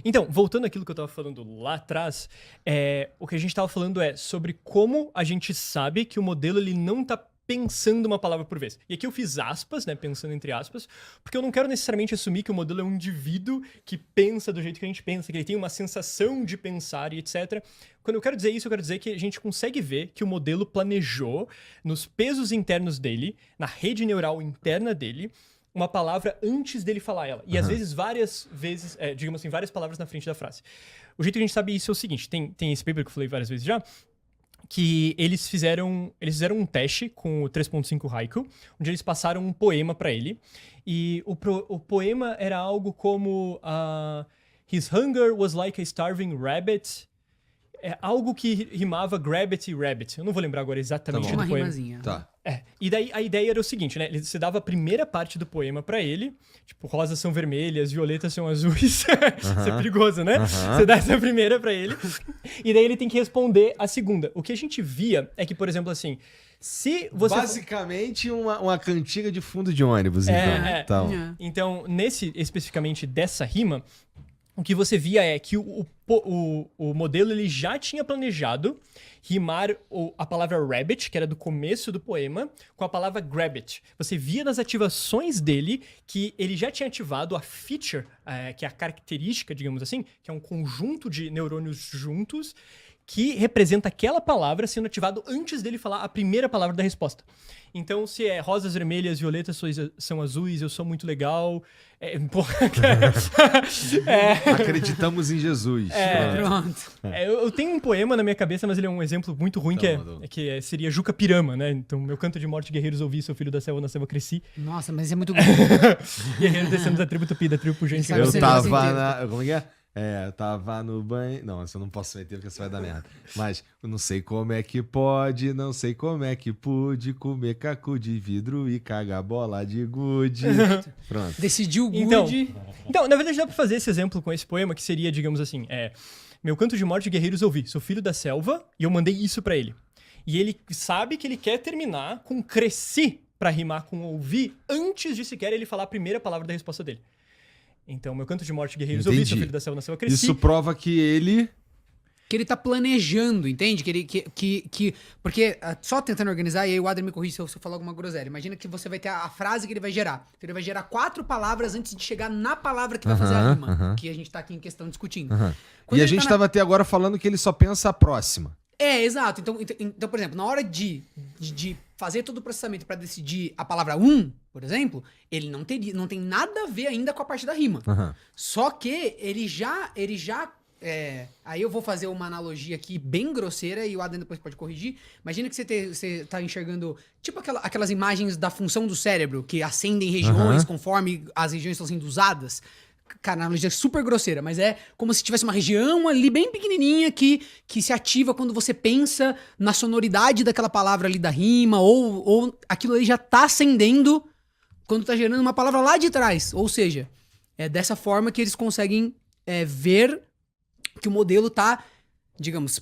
Então, voltando àquilo que eu estava falando lá atrás, o que a gente estava falando é sobre como a gente sabe que o modelo ele não está pensando uma palavra por vez. E aqui eu fiz aspas, né, pensando entre aspas, porque eu não quero necessariamente assumir que o modelo é um indivíduo que pensa do jeito que a gente pensa, que ele tem uma sensação de pensar e etc. Quando eu quero dizer isso, eu quero dizer que a gente consegue ver que o modelo planejou nos pesos internos dele, na rede neural interna dele, uma palavra antes dele falar ela. E às vezes, várias vezes, digamos assim, várias palavras na frente da frase. O jeito que a gente sabe isso é o seguinte, tem esse paper que eu falei várias vezes já, que eles fizeram um teste com o 3.5 Haiku, onde eles passaram um poema pra ele. E o poema era algo como His hunger was like a starving rabbit. É algo que rimava Grabbit e Rabbit. Eu não vou lembrar agora exatamente do uma poema. rimazinha. Tá. E daí a ideia era o seguinte, né? Você dava a primeira parte do poema pra ele, tipo, rosas são vermelhas, violetas são azuis. Isso é perigoso, né? Você dá essa primeira pra ele, e daí ele tem que responder a segunda. O que a gente via é que, por exemplo, assim, se você... Basicamente uma cantiga de fundo de ônibus, então. Então, especificamente dessa rima, o que você via é que o modelo ele já tinha planejado rimar a palavra rabbit, que era do começo do poema, com a palavra grabbit. Você via nas ativações dele que ele já tinha ativado a feature, que é a característica, digamos assim, que é um conjunto de neurônios juntos, que representa aquela palavra sendo ativado antes dele falar a primeira palavra da resposta. Então, se é rosas vermelhas, violetas são azuis, eu sou muito legal... Acreditamos em Jesus. Pronto. Eu tenho um poema na minha cabeça, mas ele é um exemplo muito ruim, que seria Juca Pirama, né? Então, meu canto de morte, guerreiros ouvi, sou filho da selva, na selva cresci. Nossa, mas é muito bom. Guerreiros descemos da tribo tupi, da tribo pujante. Eu tava na... Como é que é? Eu tava no banho... Não, isso eu não posso meter porque isso vai dar merda. Mas eu não sei como é que pode, não sei como é que pude comer caco de vidro e cagar bola de gude. Pronto. Decidiu good. Então, na verdade, dá pra fazer esse exemplo com esse poema, que seria, digamos assim, meu canto de morte, guerreiros ouvi, sou filho da selva, e eu mandei isso pra ele. E ele sabe que ele quer terminar com cresci pra rimar com ouvir, antes de sequer ele falar a primeira palavra da resposta dele. Então, meu canto de morte, guerreiros ouvi, sou filho da selva, na selva cresci. Isso prova que ele... Que ele tá planejando, entende? Porque, só tentando organizar, e aí o Adrian me corrige se eu falar alguma groselha. Imagina que você vai ter a frase que ele vai gerar. Então, ele vai gerar 4 palavras antes de chegar na palavra que vai fazer a rima. Que a gente tá aqui em questão discutindo. E a gente tava até agora falando que ele só pensa a próxima. Exato. Então, por exemplo, na hora de fazer todo o processamento pra decidir a palavra por exemplo, ele não tem nada a ver ainda com a parte da rima. Só que ele já aí eu vou fazer uma analogia aqui bem grosseira e o Adam depois pode corrigir. Imagina que você tá enxergando tipo aquelas imagens da função do cérebro que acendem regiões conforme as regiões estão sendo usadas. Cara, a analogia é super grosseira, mas é como se tivesse uma região ali bem pequenininha que se ativa quando você pensa na sonoridade daquela palavra ali da rima, ou aquilo ali já tá acendendo quando tá gerando uma palavra lá de trás. Ou seja, é dessa forma que eles conseguem ver que o modelo tá, digamos,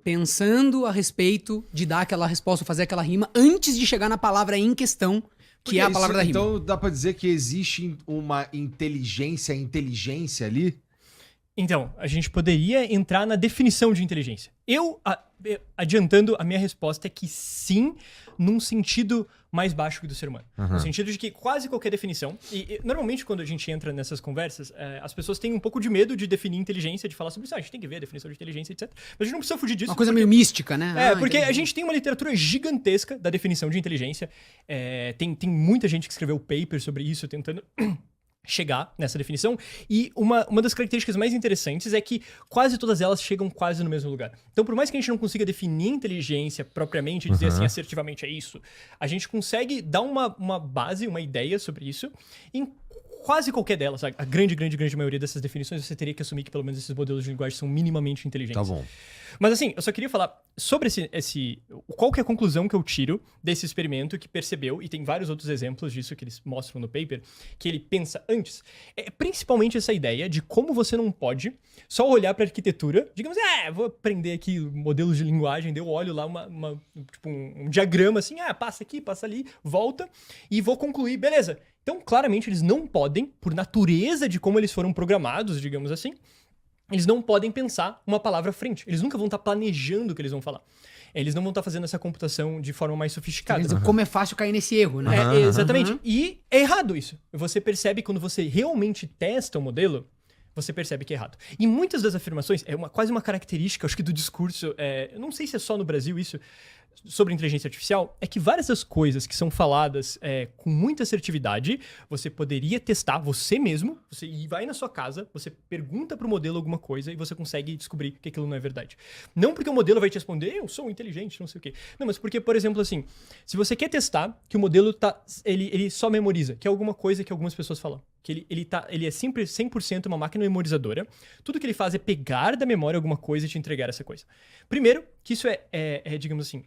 pensando a respeito de dar aquela resposta, fazer aquela rima antes de chegar na palavra em questão, que é a palavra da rima. Então dá pra dizer que existe uma inteligência ali? Então, a gente poderia entrar na definição de inteligência. Adiantando, a minha resposta é que sim, num sentido mais baixo que do ser humano. No sentido de que quase qualquer definição... E normalmente, quando a gente entra nessas conversas, as pessoas têm um pouco de medo de definir inteligência, de falar sobre isso. A gente tem que ver a definição de inteligência, etc. Mas a gente não precisa fugir disso. Uma coisa meio mística, né? Porque a gente tem uma literatura gigantesca da definição de inteligência. Tem muita gente que escreveu paper sobre isso, tentando... chegar nessa definição, e uma das características mais interessantes é que quase todas elas chegam quase no mesmo lugar. Então, por mais que a gente não consiga definir inteligência propriamente, dizer assim, assertivamente é isso, a gente consegue dar uma base, uma ideia sobre isso, em quase qualquer delas, sabe? A grande maioria dessas definições, você teria que assumir que pelo menos esses modelos de linguagem são minimamente inteligentes. Tá bom. Mas assim, eu só queria falar sobre qual que é a conclusão que eu tiro desse experimento que percebeu, e tem vários outros exemplos disso que eles mostram no paper, que ele pensa antes. É principalmente essa ideia de como você não pode só olhar para a arquitetura, digamos, vou aprender aqui modelos de linguagem, daí eu olho lá um diagrama assim, passa aqui, passa ali, volta, e vou concluir, beleza. Então, claramente, eles não podem, por natureza de como eles foram programados, digamos assim, eles não podem pensar uma palavra à frente. Eles nunca vão estar planejando o que eles vão falar. Eles não vão estar fazendo essa computação de forma mais sofisticada. Quer dizer, como é fácil cair nesse erro, né? Exatamente. E é errado isso. Você percebe quando você realmente testa o modelo, você percebe que é errado. E muitas das afirmações, quase uma característica, acho que do discurso, eu não sei se é só no Brasil isso, sobre inteligência artificial, é que várias das coisas que são faladas com muita assertividade, você poderia testar você mesmo, você vai na sua casa, você pergunta pro modelo alguma coisa e você consegue descobrir que aquilo não é verdade. Não porque o modelo vai te responder, eu sou inteligente, não sei o quê. Não, mas porque, por exemplo, assim, se você quer testar que o modelo ele só memoriza, que é alguma coisa que algumas pessoas falam, que ele é sempre 100% uma máquina memorizadora, tudo que ele faz é pegar da memória alguma coisa e te entregar essa coisa. Primeiro, que isso digamos assim,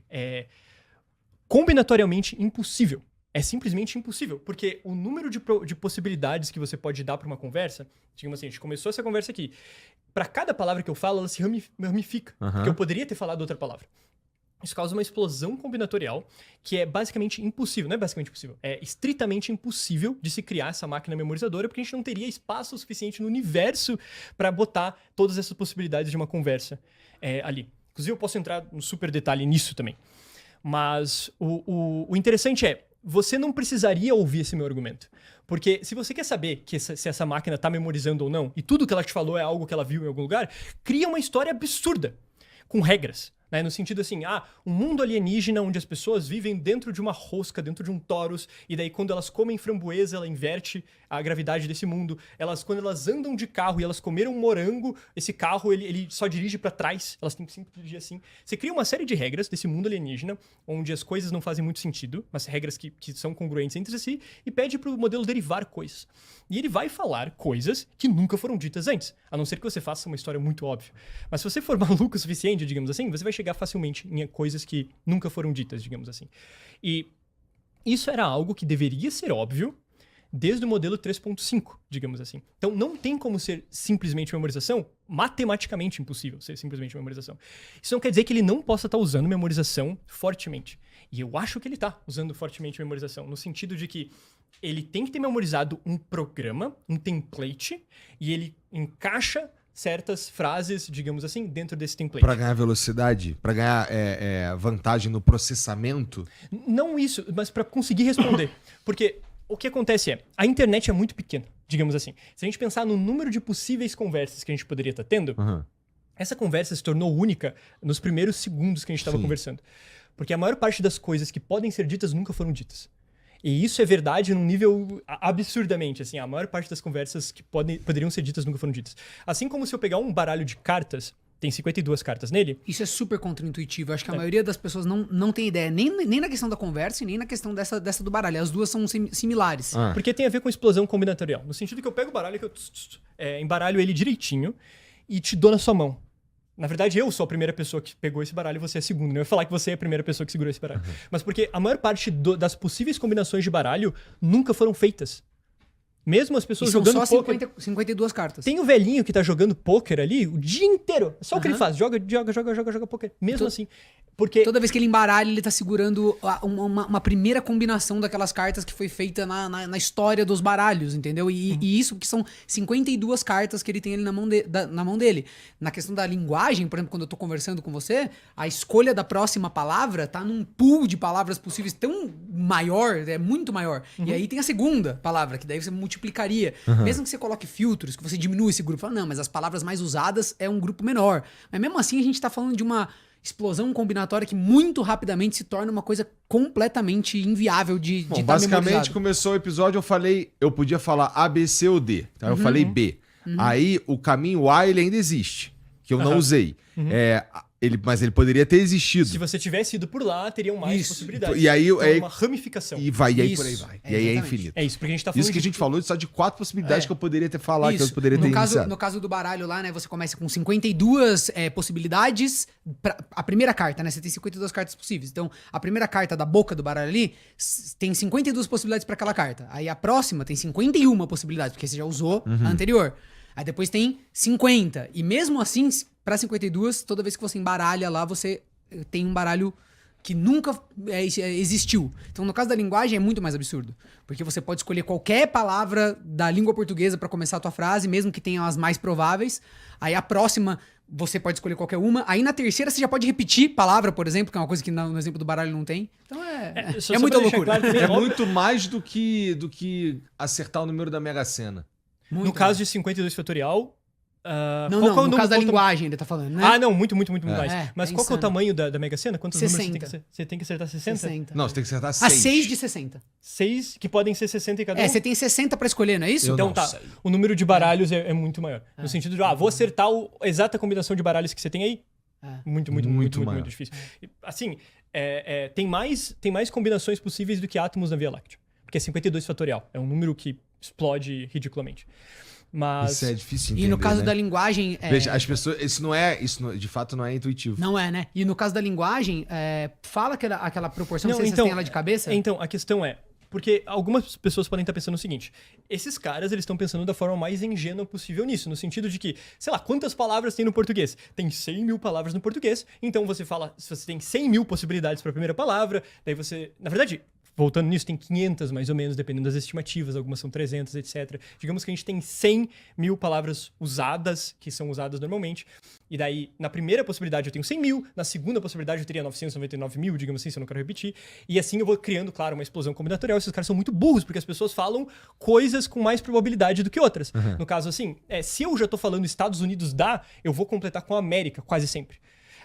combinatorialmente impossível. É simplesmente impossível, porque o número de possibilidades que você pode dar para uma conversa, digamos assim, a gente começou essa conversa aqui, para cada palavra que eu falo, ela se ramifica, porque eu poderia ter falado outra palavra. Isso causa uma explosão combinatorial que é basicamente impossível. Não é basicamente impossível, é estritamente impossível de se criar essa máquina memorizadora, porque a gente não teria espaço suficiente no universo para botar todas essas possibilidades de uma conversa ali. Inclusive, eu posso entrar no super detalhe nisso também. Mas o interessante você não precisaria ouvir esse meu argumento. Porque se você quer saber se essa máquina está memorizando ou não, e tudo que ela te falou é algo que ela viu em algum lugar, cria uma história absurda, com regras. Né? No sentido assim, um mundo alienígena onde as pessoas vivem dentro de uma rosca, dentro de um torus, e daí quando elas comem framboesa, ela inverte a gravidade desse mundo. Quando elas andam de carro e elas comeram um morango, esse carro ele só dirige pra trás, elas têm que sempre dirigir assim. Você cria uma série de regras desse mundo alienígena, onde as coisas não fazem muito sentido, mas regras que são congruentes entre si, e pede pro modelo derivar coisas. E ele vai falar coisas que nunca foram ditas antes, a não ser que você faça uma história muito óbvia. Mas se você for maluco o suficiente, digamos assim, você vai chegar facilmente em coisas que nunca foram ditas, digamos assim. E isso era algo que deveria ser óbvio desde o modelo 3.5, digamos assim. Então não tem como ser simplesmente memorização, matematicamente impossível ser simplesmente memorização. Isso não quer dizer que ele não possa estar usando memorização fortemente. E eu acho que ele está usando fortemente memorização, no sentido de que ele tem que ter memorizado um programa, um template, e ele encaixa certas frases, digamos assim, dentro desse template. Para ganhar velocidade? Para ganhar vantagem no processamento? Não isso, mas para conseguir responder. Porque o que acontece a internet é muito pequena, digamos assim. Se a gente pensar no número de possíveis conversas que a gente poderia estar tendo, essa conversa se tornou única nos primeiros segundos que a gente estava conversando. Porque a maior parte das coisas que podem ser ditas nunca foram ditas. E isso é verdade num nível absurdamente, assim, a maior parte das conversas que poderiam ser ditas nunca foram ditas. Assim como se eu pegar um baralho de cartas, tem 52 cartas nele. Isso é super contraintuitivo. Eu acho que a maioria das pessoas não tem ideia, nem na questão da conversa e nem na questão dessa do baralho. As duas são similares. Porque tem a ver com explosão combinatorial. No sentido que eu pego o baralho, que eu embaralho ele direitinho e te dou na sua mão. Na verdade, eu sou a primeira pessoa que pegou esse baralho e você é a segunda. Não ia falar que você é a primeira pessoa que segurou esse baralho. Mas porque a maior parte das possíveis combinações de baralho nunca foram feitas. Mesmo as pessoas jogando só poker. 52 cartas. Tem o velhinho que tá jogando poker ali o dia inteiro. É só o que ele faz. Joga poker. Mesmo assim. Porque toda vez que ele embaralha, ele tá segurando uma primeira combinação daquelas cartas que foi feita na história dos baralhos, entendeu? E isso que são 52 cartas que ele tem ali na mão dele. Na questão da linguagem, por exemplo, quando eu tô conversando com você, a escolha da próxima palavra tá num pool de palavras possíveis tão maior, é muito maior. E aí tem a segunda palavra, que daí você multiplicaria. Mesmo que você coloque filtros, que você diminua esse grupo, fala, não, mas as palavras mais usadas é um grupo menor. Mas mesmo assim a gente tá falando de uma explosão combinatória que muito rapidamente se torna uma coisa completamente inviável de estar basicamente memorizado. Começou o episódio, eu podia falar A, B, C ou D. Tá? Eu falei B. Aí o caminho A ele ainda existe, que eu não usei. Mas ele poderia ter existido. Se você tivesse ido por lá, teriam mais possibilidades. E aí, então, uma ramificação. E aí por aí vai. E aí é infinito. É isso, porque a gente tá falando isso que a gente falou só de 4 possibilidades que eu poderia ter falado, que eu poderia ter iniciado. No caso do baralho lá, né, você começa com 52 possibilidades. A primeira carta, né? Você tem 52 cartas possíveis. Então, a primeira carta da boca do baralho ali tem 52 possibilidades para aquela carta. Aí a próxima tem 51 possibilidades, porque você já usou a anterior. Aí depois tem 50. E mesmo assim, para 52, toda vez que você embaralha lá, você tem um baralho que nunca existiu. Então, no caso da linguagem, é muito mais absurdo. Porque você pode escolher qualquer palavra da língua portuguesa para começar a tua frase, mesmo que tenha as mais prováveis. Aí a próxima, você pode escolher qualquer uma. Aí na terceira, você já pode repetir palavra, por exemplo, que é uma coisa que no exemplo do baralho não tem. Então é muita loucura. Claro também, É muito mais do que acertar o número da Mega Sena. No caso de 52 fatorial... no caso da linguagem ele tá falando, né? Ah, não, muito mais. Mas qual que é o insano. tamanho da Mega Sena? Quantos números 60. você tem que acertar? 60? 60. Não, você tem que acertar 6. 6 de 60. 6, que podem ser 60 em cada um? Você tem 60 pra escolher, não é isso? Eu Então não tá, sei. o número de baralhos é muito maior. No sentido de, vou acertar a exata combinação de baralhos que você tem aí. Muito maior. difícil. Assim, tem mais combinações possíveis do que átomos na Via Láctea. Porque é 52 fatorial. É um número que explode ridiculamente. Mas... Isso é difícil entender, E no caso né? da linguagem... Veja, as pessoas... de fato não é intuitivo. Não é, né? E no caso da linguagem, fala aquela proporção, não sei se então, vocês têm ela de cabeça. Então, a questão é... Porque algumas pessoas podem estar pensando o seguinte: esses caras, eles estão pensando da forma mais ingênua possível nisso, no sentido de que, sei lá, quantas palavras tem no português? Tem 100 mil palavras no português, então você fala, se você tem 100 mil possibilidades para a primeira palavra, daí você... Na verdade... Voltando nisso, tem 500 mais ou menos, dependendo das estimativas, algumas são 300, etc. Digamos que a gente tem 100 mil palavras usadas, que são usadas normalmente, e daí, na primeira possibilidade eu tenho 100 mil, na segunda possibilidade eu teria 999 mil, digamos assim, se eu não quero repetir, e assim eu vou criando, claro, uma explosão combinatorial. Esses caras são muito burros, porque as pessoas falam coisas com mais probabilidade do que outras. No caso, assim, se eu já tô falando Estados Unidos da, eu vou completar com a América, quase sempre.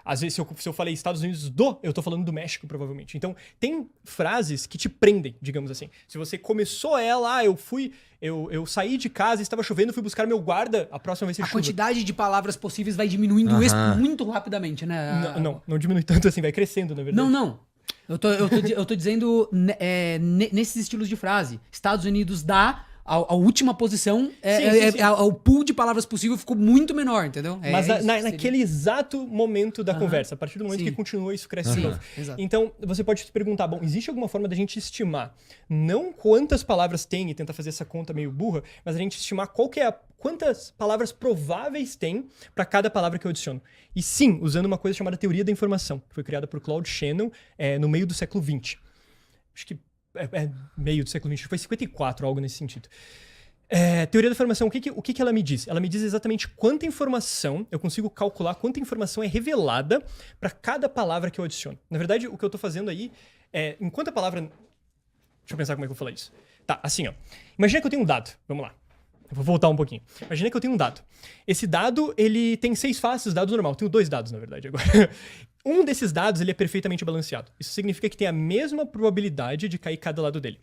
Às vezes, se eu falei Estados Unidos eu tô falando do México, provavelmente. Então, tem frases que te prendem, digamos assim. Se você começou ela, eu saí de casa, estava chovendo, fui buscar meu guarda, a próxima vai ser A chuva. quantidade de palavras possíveis vai diminuindo muito rapidamente, né? Não diminui tanto assim, vai crescendo, na verdade. Não. Eu tô dizendo nesses estilos de frase. Estados Unidos dá... A última posição, sim. O pool de palavras possível ficou muito menor, entendeu? Mas naquele exato momento da conversa, a partir do momento que continua, isso cresce de novo. Exato. Então, você pode se perguntar, existe alguma forma da gente estimar, não quantas palavras tem e tentar fazer essa conta meio burra, mas a gente estimar quantas palavras prováveis tem para cada palavra que eu adiciono. E sim, usando uma coisa chamada teoria da informação, que foi criada por Claude Shannon no meio do século XX. Acho que meio do século XX, foi 54, algo nesse sentido. Teoria da informação, o que ela me diz? Ela me diz exatamente quanta informação, eu consigo calcular quanta informação é revelada para cada palavra que eu adiciono. Na verdade, o que eu tô fazendo aí enquanto a palavra... Deixa eu pensar como é que eu vou falar isso. Tá, assim, ó. Imagina que eu tenho um dado, vamos lá. Eu vou voltar um pouquinho. Imagina que eu tenho um dado. Esse dado, ele tem 6 faces, dado normal. Eu tenho 2 dados, na verdade, agora. Um desses dados, ele é perfeitamente balanceado. Isso significa que tem a mesma probabilidade de cair cada lado dele.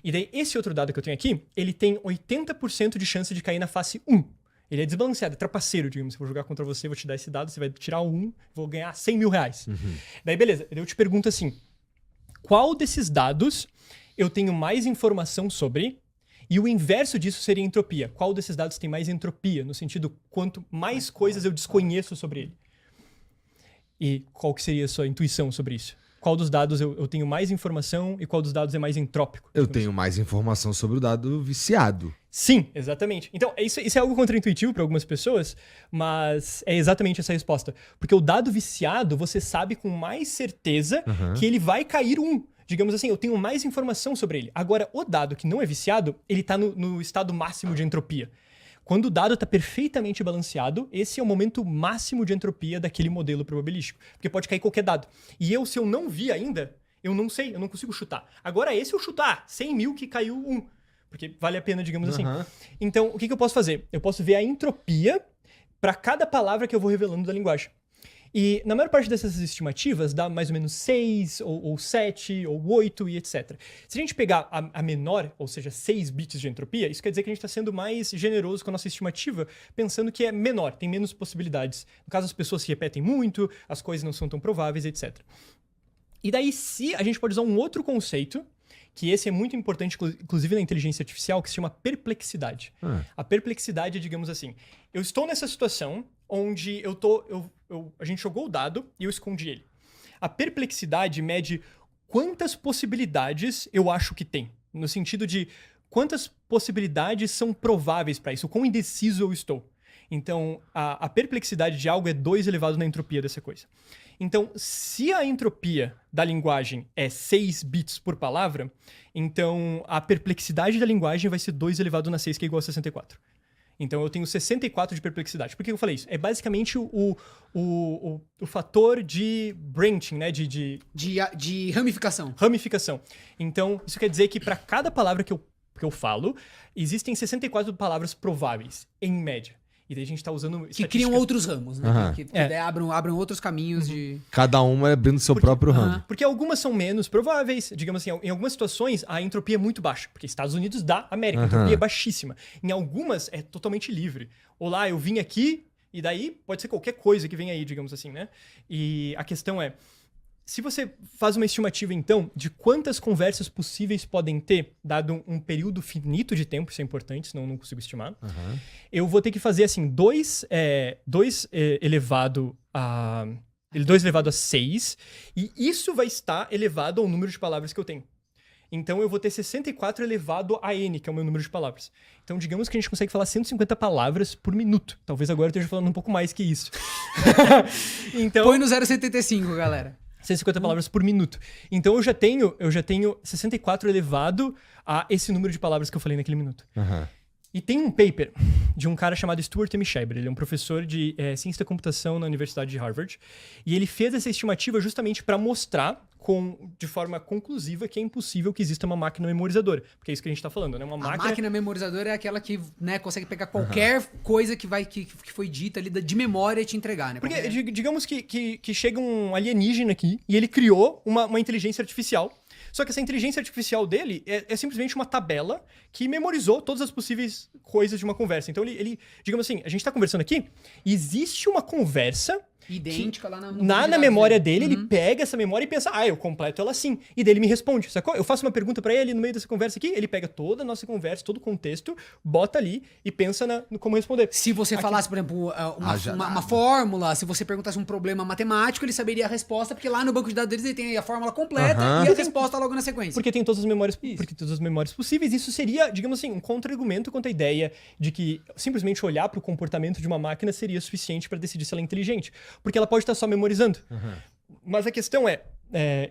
E daí, esse outro dado que eu tenho aqui, ele tem 80% de chance de cair na face 1. Ele é desbalanceado, é trapaceiro, digamos. Se eu vou jogar contra você, vou te dar esse dado, você vai tirar 1, vou ganhar 100 mil reais. Daí, beleza. Daí eu te pergunto assim, qual desses dados eu tenho mais informação sobre... E o inverso disso seria entropia. Qual desses dados tem mais entropia? No sentido, quanto mais coisas eu desconheço sobre ele. E qual que seria a sua intuição sobre isso? Qual dos dados eu tenho mais informação e qual dos dados é mais entrópico? Eu tenho mais informação sobre o dado viciado. Sim, exatamente. Então, isso é algo contraintuitivo para algumas pessoas, mas é exatamente essa a resposta. Porque o dado viciado, você sabe com mais certeza que ele vai cair 1. Digamos assim, eu tenho mais informação sobre ele. Agora, o dado que não é viciado, ele está no estado máximo de entropia. Quando o dado está perfeitamente balanceado, esse é o momento máximo de entropia daquele modelo probabilístico. Porque pode cair qualquer dado. E se eu não vi ainda, eu não sei, eu não consigo chutar. Agora, esse eu chutar, 100 mil que caiu 1. Porque vale a pena, digamos assim. Então, o que eu posso fazer? Eu posso ver a entropia para cada palavra que eu vou revelando da linguagem. E na maior parte dessas estimativas dá mais ou menos 6, ou 7, ou 8 e etc. Se a gente pegar a menor, ou seja, 6 bits de entropia, isso quer dizer que a gente está sendo mais generoso com a nossa estimativa, pensando que é menor, tem menos possibilidades. No caso, as pessoas se repetem muito, as coisas não são tão prováveis, etc. E daí, se a gente pode usar um outro conceito, que esse é muito importante, inclusive na inteligência artificial, que se chama perplexidade. A perplexidade é, digamos assim, eu estou nessa situação onde a gente jogou o dado e eu escondi ele. A perplexidade mede quantas possibilidades eu acho que tem. No sentido de quantas possibilidades são prováveis para isso, quão indeciso eu estou. Então, a perplexidade de algo é 2 elevado na entropia dessa coisa. Então, se a entropia da linguagem é 6 bits por palavra, então a perplexidade da linguagem vai ser 2 elevado na 6, que é igual a 64. Então, eu tenho 64 de perplexidade. Por que eu falei isso? É basicamente o fator de branching, né? De ramificação. Ramificação. Então, isso quer dizer que para cada palavra que eu falo, existem 64 palavras prováveis, em média. E daí a gente tá usando... Que criam outros ramos, né? Aham. Que daí abram outros caminhos de... Cada uma abrindo seu próprio ramo. Porque algumas são menos prováveis. Digamos assim, em algumas situações, a entropia é muito baixa. Porque Estados Unidos da América, a entropia é baixíssima. Em algumas, é totalmente livre. Olá, eu vim aqui, e daí pode ser qualquer coisa que vem aí, digamos assim, né? E a questão é... Se você faz uma estimativa, então, de quantas conversas possíveis podem ter, dado um período finito de tempo, isso é importante, senão eu não consigo estimar, eu vou ter que fazer, assim, 2 elevado a 6, e isso vai estar elevado ao número de palavras que eu tenho. Então, eu vou ter 64 elevado a n, que é o meu número de palavras. Então, digamos que a gente consegue falar 150 palavras por minuto. Talvez agora eu esteja falando um pouco mais que isso. Então, Põe no 0,75, galera. 150 palavras por minuto. Então eu já tenho 64 elevado a esse número de palavras que eu falei naquele minuto. E tem um paper de um cara chamado Stuart M. Schreiber. Ele é um professor de ciência da computação na Universidade de Harvard. E ele fez essa estimativa justamente para mostrar de forma conclusiva que é impossível que exista uma máquina memorizadora. Porque é isso que a gente está falando, né? A máquina memorizadora é aquela que, né, consegue pegar qualquer coisa que foi dita ali de memória e te entregar, né? Porque digamos que chega um alienígena aqui e ele criou uma inteligência artificial. Só que essa inteligência artificial dele é simplesmente uma tabela que memorizou todas as possíveis coisas de uma conversa. Então ele digamos assim, a gente tá conversando aqui, existe uma conversa idêntica lá na memória dele, ele pega essa memória e pensa, eu completo ela assim. E daí ele me responde, sacou? Eu faço uma pergunta pra ele no meio dessa conversa aqui, ele pega toda a nossa conversa, todo o contexto, bota ali e pensa no como responder. Se você falasse, por exemplo, uma fórmula, se você perguntasse um problema matemático, ele saberia a resposta, porque lá no banco de dados deles ele tem a fórmula completa e a resposta logo na sequência. Porque tem todas as memórias possíveis. Isso seria, digamos assim, um contra-argumento contra a ideia de que simplesmente olhar pro comportamento de uma máquina seria suficiente pra decidir se ela é inteligente. Porque ela pode estar só memorizando. Mas a questão é,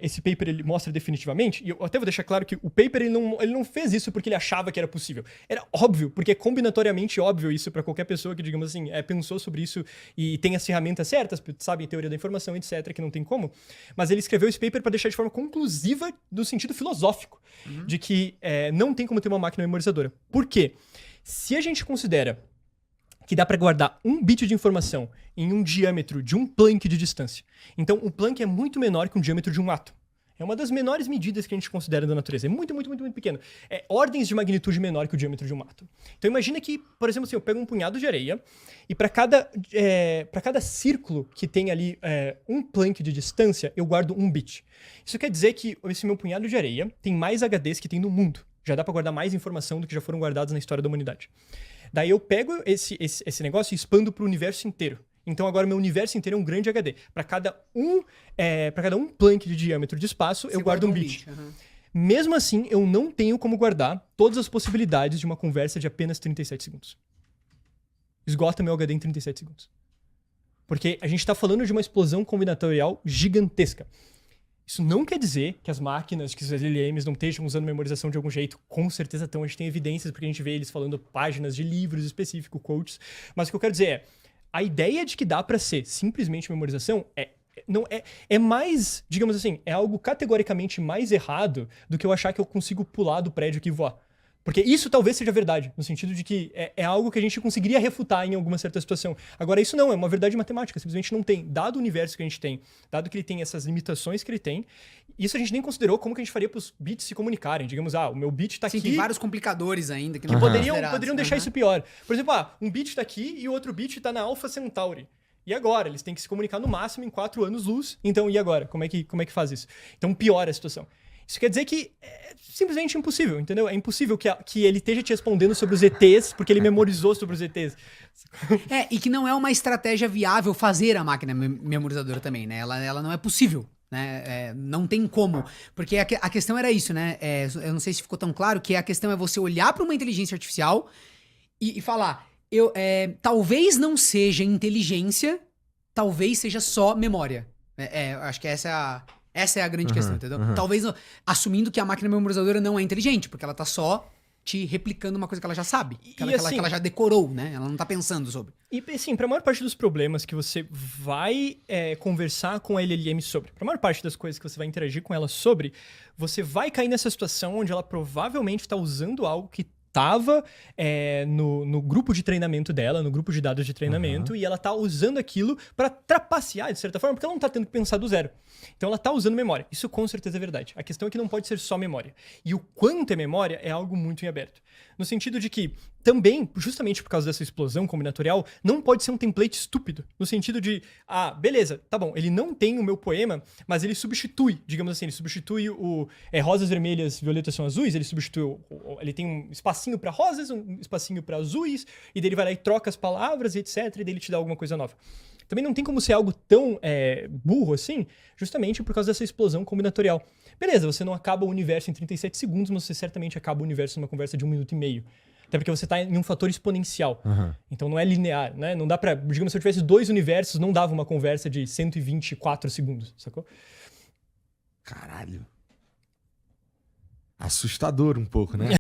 esse paper ele mostra definitivamente, e eu até vou deixar claro que o paper ele não fez isso porque ele achava que era possível. Era óbvio, porque é combinatoriamente óbvio isso para qualquer pessoa que, digamos assim, pensou sobre isso e tem as ferramentas certas, sabe, teoria da informação, etc., que não tem como. Mas ele escreveu esse paper para deixar de forma conclusiva no sentido filosófico, de que não tem como ter uma máquina memorizadora. Por quê? Se a gente considera que dá para guardar 1 bit de informação em um diâmetro de 1 Planck de distância. Então, o Planck é muito menor que um diâmetro de um átomo. É uma das menores medidas que a gente considera da natureza. É muito, muito, muito, muito pequeno. É ordens de magnitude menor que o diâmetro de um átomo. Então, imagina que, por exemplo, assim, eu pego um punhado de areia e para cada círculo que tem ali 1 Planck de distância, eu guardo 1 bit. Isso quer dizer que esse meu punhado de areia tem mais HDs que tem no mundo. Já dá para guardar mais informação do que já foram guardados na história da humanidade. Daí eu pego esse negócio e expando para o universo inteiro. Então agora meu universo inteiro é um grande HD. Para cada um Planck de diâmetro de espaço, eu guardo um bit. Mesmo assim, eu não tenho como guardar todas as possibilidades de uma conversa de apenas 37 segundos. Esgota meu HD em 37 segundos. Porque a gente está falando de uma explosão combinatorial gigantesca. Isso não quer dizer que as máquinas, que os LLMs não estejam usando memorização de algum jeito. Com certeza estão. A gente tem evidências porque a gente vê eles falando páginas de livros específicos, quotes. Mas o que eu quero dizer é, a ideia de que dá para ser simplesmente memorização é mais, digamos assim, é algo categoricamente mais errado do que eu achar que eu consigo pular do prédio aqui e voar. Porque isso talvez seja verdade, no sentido de que é algo que a gente conseguiria refutar em alguma certa situação. Agora, isso não é uma verdade matemática, simplesmente não tem. Dado o universo que a gente tem, dado que ele tem essas limitações que ele tem, isso a gente nem considerou como que a gente faria para os bits se comunicarem. Digamos, o meu bit tá aqui... Sim, tem vários complicadores ainda que não poderiam deixar isso pior. Por exemplo, um bit tá aqui e o outro bit tá na Alpha Centauri. E agora? Eles têm que se comunicar no máximo em 4 anos-luz. Então, e agora? Como é que faz isso? Então, piora a situação. Isso quer dizer que é simplesmente impossível, entendeu? É impossível que ele esteja te respondendo sobre os ETs, porque ele memorizou sobre os ETs. E que não é uma estratégia viável fazer a máquina memorizadora também, né? Ela não é possível, né? Não tem como. Porque a questão era isso, né? Eu não sei se ficou tão claro, que a questão é você olhar para uma inteligência artificial e falar... Talvez não seja inteligência, talvez seja só memória. Acho que essa é a grande questão, entendeu? Talvez, assumindo que a máquina memorizadora não é inteligente, porque ela tá só te replicando uma coisa que ela já sabe, que ela já decorou, né? Ela não tá pensando sobre. E, assim, pra maior parte dos problemas que você vai conversar com a LLM sobre, pra maior parte das coisas que você vai interagir com ela sobre, você vai cair nessa situação onde ela provavelmente tá usando algo que estava no grupo de treinamento dela, no grupo de dados de treinamento, e ela tá usando aquilo para trapacear, de certa forma, porque ela não tá tendo que pensar do zero. Então ela tá usando memória. Isso com certeza é verdade. A questão é que não pode ser só memória. E o quanto é memória é algo muito em aberto. No sentido de que, também, justamente por causa dessa explosão combinatorial, não pode ser um template estúpido. No sentido de, beleza, tá bom, ele não tem o meu poema, mas ele substitui, digamos assim, ele substitui o rosas vermelhas, violetas são azuis, ele substitui, ele tem um espacinho pra rosas, um espacinho pra azuis, e daí ele vai lá e troca as palavras e etc, e daí ele te dá alguma coisa nova. Também não tem como ser algo tão burro assim, justamente por causa dessa explosão combinatorial. Beleza, você não acaba o universo em 37 segundos, mas você certamente acaba o universo numa conversa de 1 minuto e meio. Até porque você tá em um fator exponencial. Então não é linear, né? Não dá pra... Digamos, se eu tivesse 2 universos, não dava uma conversa de 124 segundos, sacou? Caralho. Assustador um pouco, né?